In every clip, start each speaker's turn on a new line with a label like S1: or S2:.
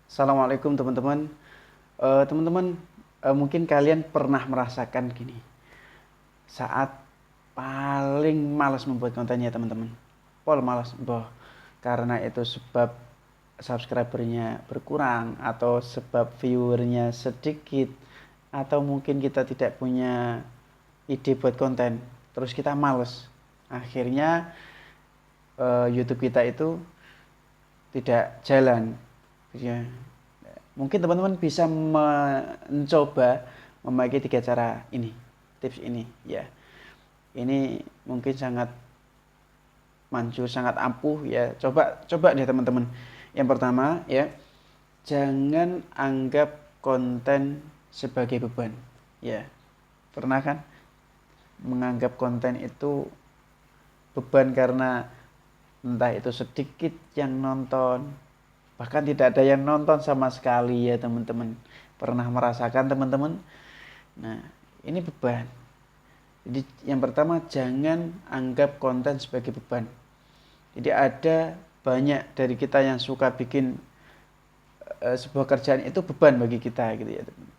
S1: Assalamualaikum teman-teman. Teman-teman, mungkin kalian pernah merasakan gini, saat paling malas membuat kontennya teman-teman. Pol malas, boh, karena itu sebab subscribernya berkurang atau sebab viewernya sedikit atau mungkin kita tidak punya ide buat konten, terus kita males. Akhirnya YouTube kita itu tidak jalan. Ya, mungkin teman-teman bisa mencoba memakai 3 cara ini, tips ini ya. Ini mungkin sangat manjur, sangat ampuh ya. Coba deh teman-teman. Yang pertama ya, jangan anggap konten sebagai beban. Ya, pernah kan menganggap konten itu beban karena entah itu sedikit yang nonton, bahkan tidak ada yang nonton sama sekali ya teman-teman. Pernah merasakan teman-teman? Nah, ini beban. Jadi yang pertama, jangan anggap konten sebagai beban. Jadi ada banyak dari kita yang suka bikin sebuah kerjaan itu beban bagi kita gitu ya teman.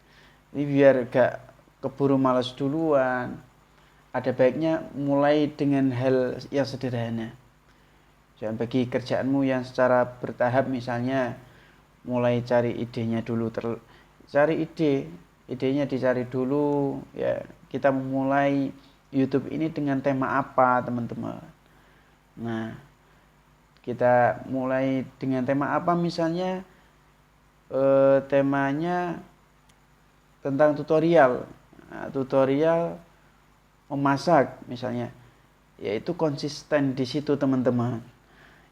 S1: Jadi biar gak keburu malas duluan, ada baiknya mulai dengan hal yang sederhana. Jangan bagi kerjaanmu yang secara bertahap, misalnya mulai cari idenya dulu, cari idenya dicari dulu ya. Kita memulai YouTube ini dengan tema apa teman-teman. Nah, kita mulai dengan tema apa, misalnya temanya tentang tutorial. Nah, tutorial memasak misalnya, yaitu konsisten di situ teman-teman.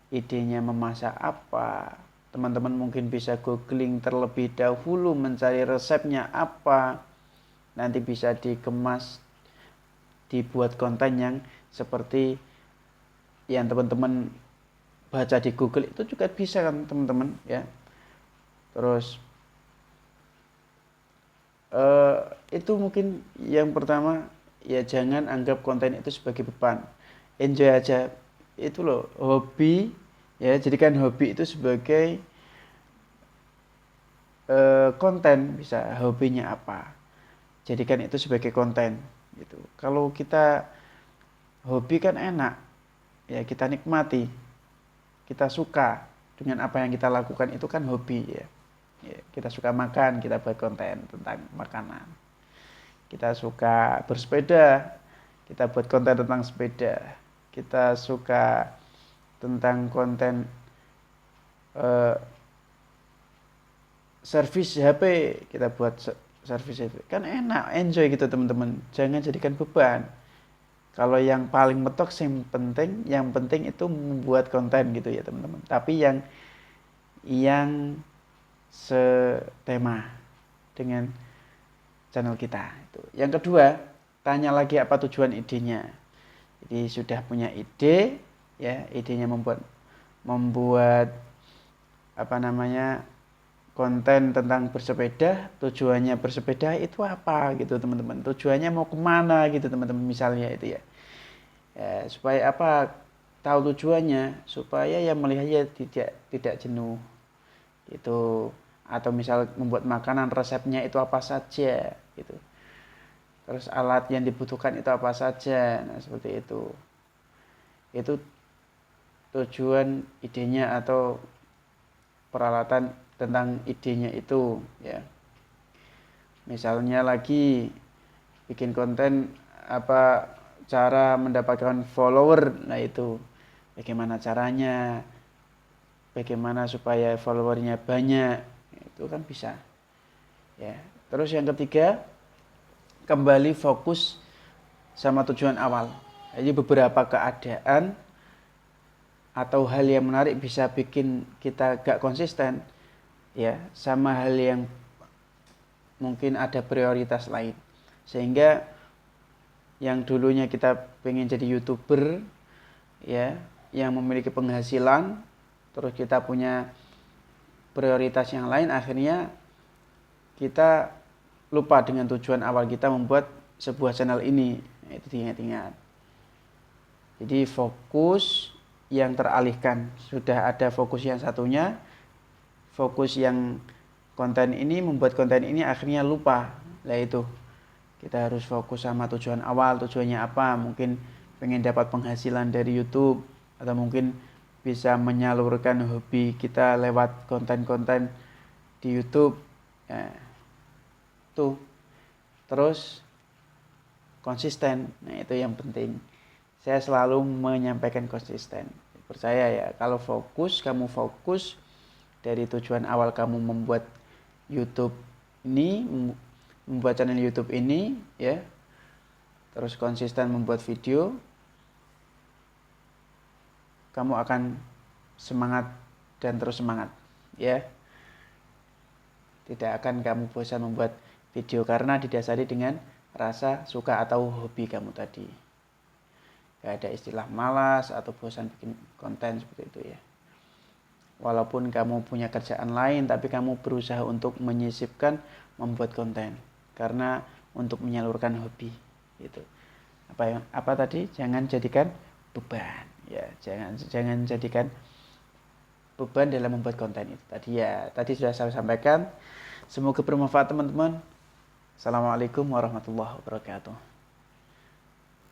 S1: Idenya memasak apa, teman-teman mungkin bisa googling terlebih dahulu, mencari resepnya apa, nanti bisa dikemas, dibuat konten yang seperti yang teman-teman baca di Google itu juga bisa kan teman-teman ya. Terus itu mungkin yang pertama ya, jangan anggap konten itu sebagai beban. Enjoy aja, itu loh hobi ya. Jadikan hobi itu sebagai konten. Bisa hobinya apa, jadikan itu sebagai konten gitu. Kalau kita hobi kan enak ya, kita nikmati, kita suka dengan apa yang kita lakukan, itu kan hobi ya. Ya, kita suka makan, kita buat konten tentang makanan. Kita suka bersepeda, kita buat konten tentang sepeda. Kita suka tentang konten servis HP, kita buat servis HP. Kan enak, enjoy gitu teman-teman. Jangan jadikan beban. Kalau yang paling mentok yang penting itu membuat konten gitu ya teman-teman. Tapi yang setema dengan channel kita itu. Yang kedua, tanya lagi apa tujuan idenya. Jadi sudah punya ide ya, idenya membuat apa namanya, konten tentang bersepeda. Tujuannya bersepeda itu apa gitu teman-teman, tujuannya mau kemana gitu teman-teman, misalnya itu ya. Supaya apa, tahu tujuannya, supaya yang melihatnya tidak jenuh itu. Atau misal membuat makanan, resepnya itu apa saja gitu, terus alat yang dibutuhkan itu apa saja. Nah seperti itu tujuan idenya atau peralatan tentang idenya itu ya. Misalnya lagi bikin konten apa, cara mendapatkan follower, nah itu bagaimana caranya, bagaimana supaya followernya banyak, itu kan bisa ya. Terus yang ketiga, kembali fokus sama tujuan awal. Jadi beberapa keadaan atau hal yang menarik bisa bikin kita gak konsisten ya, sama hal yang mungkin ada prioritas lain. Sehingga yang dulunya kita pengen jadi YouTuber ya, yang memiliki penghasilan, terus kita punya prioritas yang lain, akhirnya kita lupa dengan tujuan awal kita membuat sebuah channel ini. Itu diingat-ingat. Jadi fokus yang teralihkan, sudah ada fokus yang satunya, fokus yang konten ini, membuat konten ini akhirnya lupa. Lah itu, kita harus fokus sama tujuan awal, tujuannya apa, mungkin pengen dapat penghasilan dari YouTube, atau mungkin bisa menyalurkan hobi kita lewat konten-konten di YouTube. Nah, tuh. Terus konsisten, nah itu yang penting. Saya selalu menyampaikan konsisten. Percaya ya, kalau kamu fokus dari tujuan awal kamu membuat YouTube ini, membuat channel YouTube ini, ya, terus konsisten membuat video, kamu akan semangat dan terus semangat, ya. Tidak akan kamu bosan membuat video karena didasari dengan rasa suka atau hobi kamu tadi. Gak ada istilah malas atau bosan bikin konten seperti itu ya. Walaupun kamu punya kerjaan lain, tapi kamu berusaha untuk menyisipkan membuat konten karena untuk menyalurkan hobi gitu. Apa tadi? Jangan jadikan beban ya, jangan jadikan beban dalam membuat konten itu tadi ya. Tadi sudah saya sampaikan. Semoga bermanfaat teman-teman. Assalamualaikum warahmatullahi wabarakatuh.